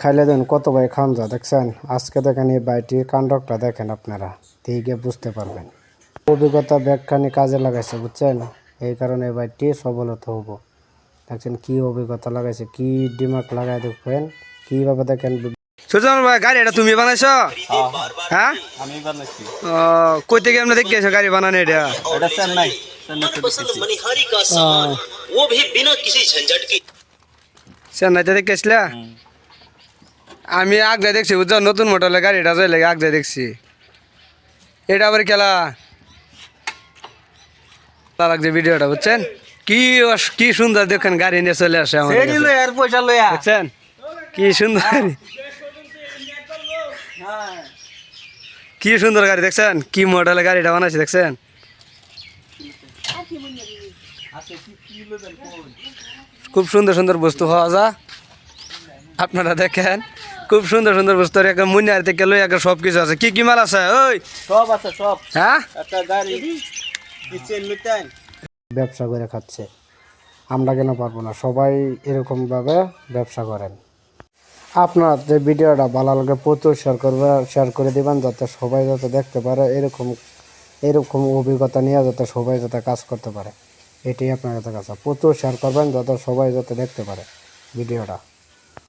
খাইলে দেন কত ভাই খান যা দেখছেন। আজকে দেখেন এই বাইটির কাণ্ডটা দেখেন, আপনারা দেখে বুঝতে পারবেন। অভিজ্ঞতা ব্যাগখানি কাজে লাগাইছে বুঝছেন, এই কারণে এই বাইটি সফলতা হবো। দেখছেন কি অভিজ্ঞতা লাগাইছে, কি দিমাগ লাগাই দেখবেন কিভাবে দেখেন। সুজন ভাই গাড়ি এটা তুমি বানাইছো? হ্যাঁ আমি বানাইছি। কই থেকে আমরা দেখে গেছো গাড়ি বানানো এটা? এটা চেন্নাই চেন্নাইতে দেখে আসলে? আমি আগে দেখছি বুঝছো, নতুন মডেলের গাড়িটা চলে আগে দেখছি। এটা আবার খেলা লাগছে ভিডিওটা বুঝছেন, কি কি সুন্দর দেখেন গাড়ি নিয়ে চলে আসে আমাদের কাছে। পয়সা লইয়া বুঝছেন কি সুন্দর গাড়ি, কি সুন্দর গাড়ি দেখছেন, কি মডেলের গাড়িটা বানাইছে দেখছেন। খুব সুন্দর সুন্দর বস্তু পাওয়া যায়, আপনারা দেখেন খুব সুন্দর সুন্দর বস্তু। একটা মুনিয়ার থেকে লই একটা সব কিছু আছে। কি কি মাল আছে? ওই সব আছে সব। হ্যাঁ একটা গাড়ি কিচেন লইতেন ব্যবসা করে খাচ্ছে, আমরা কেন পারবো না? সবাই এরকমভাবে ব্যবসা করেন। আপনার যে ভিডিওটা ভালো লাগে প্রচুর শেয়ার করে দিবেন, যাতে সবাই যাতে দেখতে পারে। এরকম অভিজ্ঞতা নিয়ে যাতে সবাই যাতে কাজ করতে পারে, এটাই আপনার কাছে প্রচুর শেয়ার করবেন, যাতে সবাই যাতে দেখতে পারে ভিডিওটা।